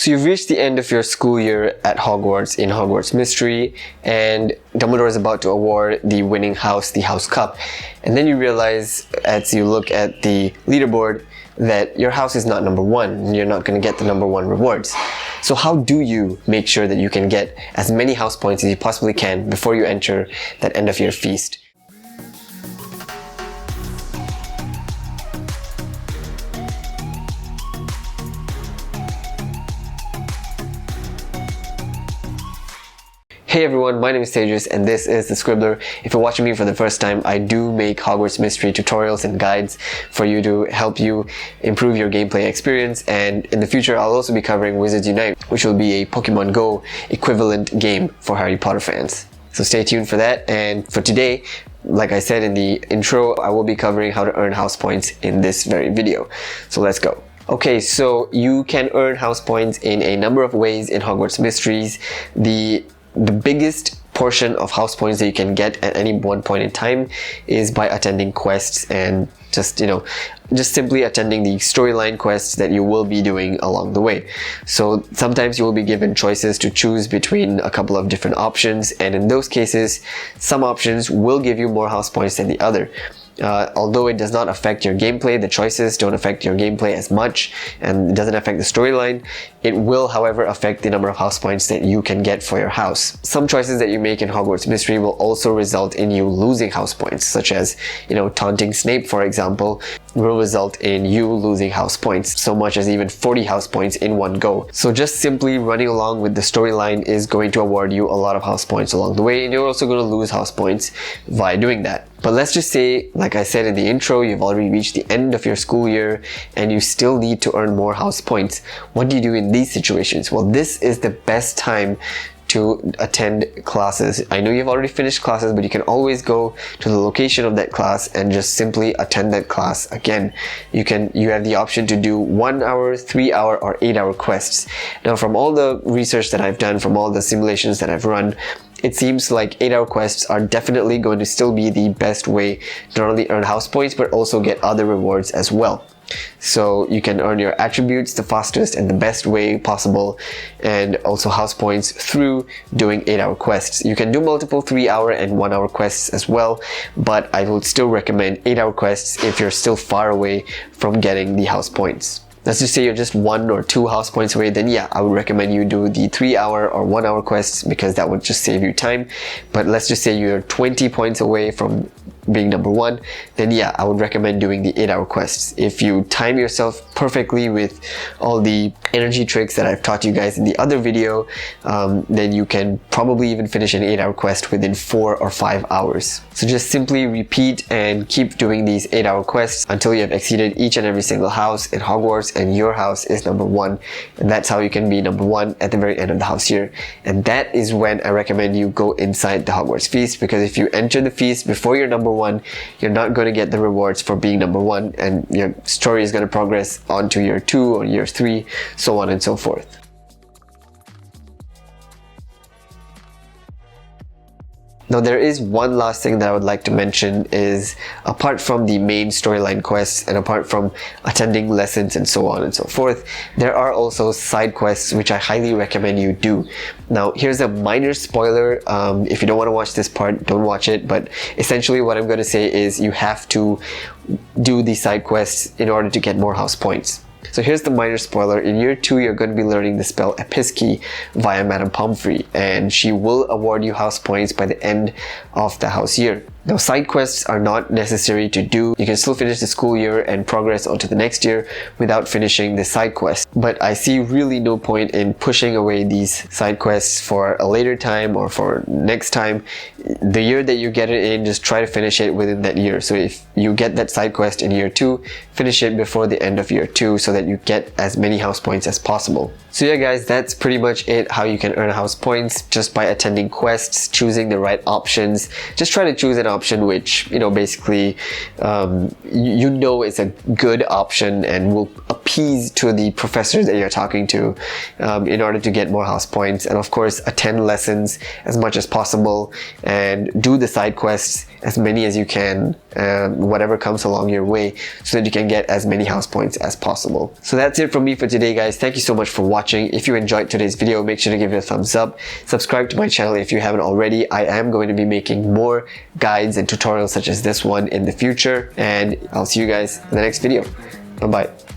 So you've reached the end of your school year at Hogwarts in Hogwarts Mystery, and Dumbledore is about to award the winning house the House Cup. And then you realize, as you look at the leaderboard, that your house is not number one, and you're not going to get the number one rewards. So how do you make sure that you can get as many house points as you possibly can before you enter that end of year feast? Hey everyone, my name is Tejas and this is The Scribbler. If you're watching me for the first time, I do make Hogwarts Mystery tutorials and guides for you to help you improve your gameplay experience, and in the future I'll also be covering Wizards Unite, which will be a Pokemon Go equivalent game for Harry Potter fans. So stay tuned for that, and for today, like I said in the intro, I will be covering how to earn house points in this very video. So let's go. Okay, so you can earn house points in a number of ways in Hogwarts Mysteries. The biggest portion of house points that you can get at any one point in time is by attending quests and just simply attending the storyline quests that you will be doing along the way. So sometimes you will be given choices to choose between a couple of different options, and in those cases, some options will give you more house points than the other. Although it does not affect your gameplay, the choices don't affect your gameplay as much, and it doesn't affect the storyline. It will, however, affect the number of house points that you can get for your house. Some choices that you make in Hogwarts Mystery will also result in you losing house points, such as, taunting Snape, for example, will result in you losing house points, so much as even 40 house points in one go. So just simply running along with the storyline is going to award you a lot of house points along the way, and you're also going to lose house points by doing that. But let's just say, like I said in the intro, you've already reached the end of your school year and you still need to earn more house points. What do you do in these situations? Well, this is the best time to attend classes. I know you've already finished classes, but you can always go to the location of that class and just simply attend that class again. You have the option to do 1 hour, 3 hour, or 8 hour quests. Now, from all the research that I've done, from all the simulations that I've run, it seems like 8 hour quests are definitely going to still be the best way to not only earn house points but also get other rewards as well. So you can earn your attributes the fastest and the best way possible, and also house points through doing 8 hour quests. You can do multiple 3 hour and 1 hour quests as well, but I would still recommend 8 hour quests if you're still far away from getting the house points. Let's just say you're just 1 or 2 house points away, then yeah, I would recommend you do the 3 hour or 1 hour quests, because that would just save you time. But let's just say you're 20 points away from being number one, then yeah, I would recommend doing the 8 hour quests. If you time yourself perfectly with all the energy tricks that I've taught you guys in the other video, then you can probably even finish an 8 hour quest within 4 or 5 hours. So just simply repeat and keep doing these 8 hour quests until you have exceeded each and every single house in Hogwarts and your house is number one. And that's how you can be number one at the very end of the house year. And that is when I recommend you go inside the Hogwarts feast, because if you enter the feast before you're number one, you're not going to get the rewards for being number one, and your story is going to progress on to year 2 or year 3, so on and so forth. Now, there is one last thing that I would like to mention is, apart from the main storyline quests and apart from attending lessons and so on and so forth, there are also side quests which I highly recommend you do. Now, here's a minor spoiler. If you don't want to watch this part, don't watch it, but essentially what I'm going to say is you have to do the side quests in order to get more house points. So here's the minor spoiler. In year 2, you're going to be learning the spell Episkey via Madame Pomfrey, and she will award you house points by the end of the house year. Now, side quests are not necessary to do. You can still finish the school year and progress onto the next year without finishing the side quest. But I see really no point in pushing away these side quests for a later time or for next time. The year that you get it in, just try to finish it within that year. So if you get that side quest in year 2, finish it before the end of year 2 so that you get as many house points as possible. So yeah guys, that's pretty much it, how you can earn house points just by attending quests, choosing the right options. Just try to choose an option which, basically, is a good option and will appease to the professors that you're talking to in order to get more house points. And of course, attend lessons as much as possible and do the side quests, as many as you can, whatever comes along your way, so that you can get as many house points as possible. So that's it from me for today, guys. Thank you so much for watching. If you enjoyed today's video, make sure to give it a thumbs up. Subscribe to my channel if you haven't already. I am going to be making more guides and tutorials such as this one in the future, and I'll see you guys in the next video. Bye bye.